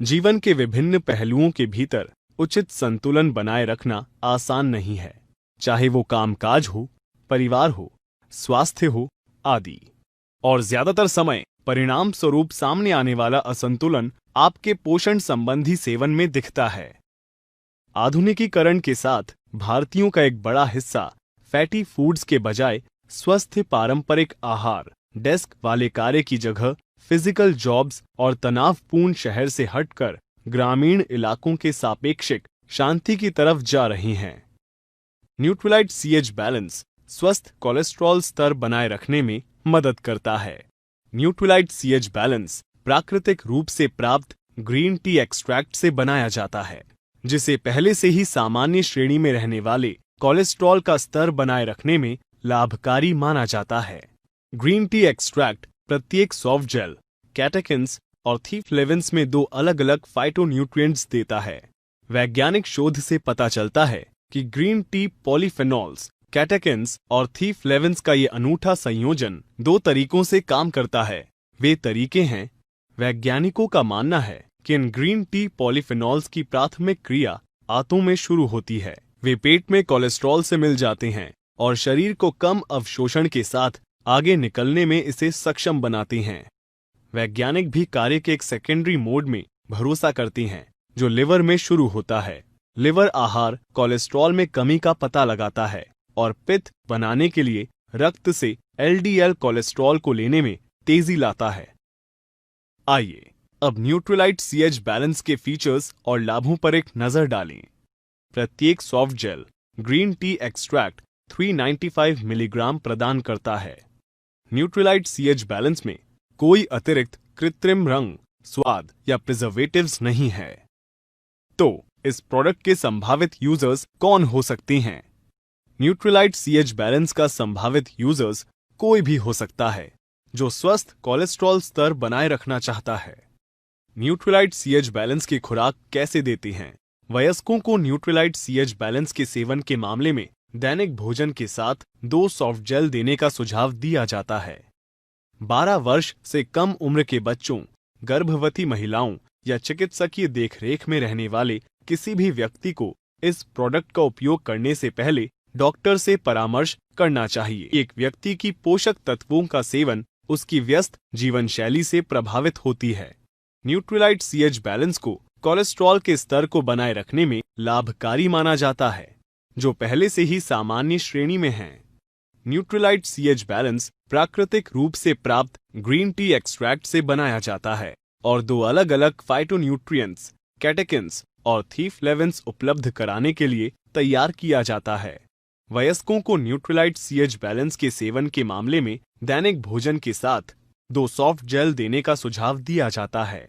जीवन के विभिन्न पहलुओं के भीतर उचित संतुलन बनाए रखना आसान नहीं है, चाहे वो कामकाज हो, परिवार हो, स्वास्थ्य हो आदि। और ज्यादातर समय परिणाम स्वरूप सामने आने वाला असंतुलन आपके पोषण संबंधी सेवन में दिखता है। आधुनिकीकरण के साथ भारतीयों का एक बड़ा हिस्सा फैटी फूड्स के बजाय स्वस्थ पारंपरिक आहार, डेस्क वाले कार्य की जगह फिजिकल जॉब्स और तनावपूर्ण शहर से हटकर ग्रामीण इलाकों के सापेक्षिक शांति की तरफ जा रही हैं। न्यूट्रीलाइट सीएच बैलेंस स्वस्थ कोलेस्ट्रॉल स्तर बनाए रखने में मदद करता है। न्यूट्रीलाइट सीएच बैलेंस प्राकृतिक रूप से प्राप्त ग्रीन टी एक्सट्रैक्ट से बनाया जाता है, जिसे पहले से ही सामान्य श्रेणी में रहने वाले कोलेस्ट्रॉल का स्तर बनाए रखने में लाभकारी माना जाता है। ग्रीन टी एक्सट्रैक्ट प्रत्येक सॉफ्ट जेल, कैटेकिन्स और थीफ्लेविन्स में दो अलग अलग फाइटोन्यूट्रिएंट्स देता है। वैज्ञानिक शोध से पता चलता है कि ग्रीन टी पॉलीफेनॉल्स, कैटेकिन्स और थीफ्लेविन्स का ये अनूठा संयोजन दो तरीकों से काम करता है। वे तरीके हैं, वैज्ञानिकों का मानना है कि इन ग्रीन टी पॉलीफेनॉल्स की प्राथमिक क्रिया आंतों में शुरू होती है। वे पेट में कोलेस्ट्रॉल से मिल जाते हैं और शरीर को कम अवशोषण के साथ आगे निकलने में इसे सक्षम बनाती हैं। वैज्ञानिक भी कार्य के एक सेकेंडरी मोड में भरोसा करती हैं, जो लिवर में शुरू होता है। लिवर आहार कोलेस्ट्रॉल में कमी का पता लगाता है और पित्त बनाने के लिए रक्त से एलडीएल कोलेस्ट्रॉल को लेने में तेजी लाता है। आइए अब न्यूट्रीलाइट सीएच बैलेंस के फीचर्स और लाभों पर एक नजर डालें। प्रत्येक soft gel green tea extract 395 milligram प्रदान करता है। न्यूट्रीलाइट सीएच बैलेंस में कोई अतिरिक्त कृत्रिम रंग, स्वाद या प्रिजर्वेटिव्स नहीं है। तो इस प्रोडक्ट के संभावित यूजर्स कौन हो सकते हैं? न्यूट्रीलाइट सीएच बैलेंस का संभावित यूजर्स कोई भी हो सकता है जो स्वस्थ कोलेस्ट्रॉल स्तर बनाए रखना चाहता है। न्यूट्रीलाइट सीएच बैलेंस की खुराक कैसे देती हैं? वयस्कों को न्यूट्रीलाइट सीएच बैलेंस के सेवन के मामले में दैनिक भोजन के साथ 2 सॉफ्ट जेल देने का सुझाव दिया जाता है। 12 वर्ष से कम उम्र के बच्चों, गर्भवती महिलाओं या चिकित्सकीय देखरेख में रहने वाले किसी भी व्यक्ति को इस प्रोडक्ट का उपयोग करने से पहले डॉक्टर से परामर्श करना चाहिए। एक व्यक्ति की पोषक तत्वों का सेवन उसकी व्यस्त जीवन शैली से प्रभावित होती है। न्यूट्रीलाइट सीएच बैलेंस को कोलेस्ट्रॉल के स्तर को बनाए रखने में लाभकारी माना जाता है, जो पहले से ही सामान्य श्रेणी में हैं। न्यूट्रीलाइट सीएच बैलेंस प्राकृतिक रूप से प्राप्त ग्रीन टी एक्सट्रैक्ट से बनाया जाता है और 2 अलग अलग फाइटोन्यूट्रिएंट्स, कैटेकिन्स और थीफ्लेविन्स उपलब्ध कराने के लिए तैयार किया जाता है। वयस्कों को न्यूट्रीलाइट सीएच बैलेंस के सेवन के मामले में दैनिक भोजन के साथ 2 सॉफ्ट जेल देने का सुझाव दिया जाता है।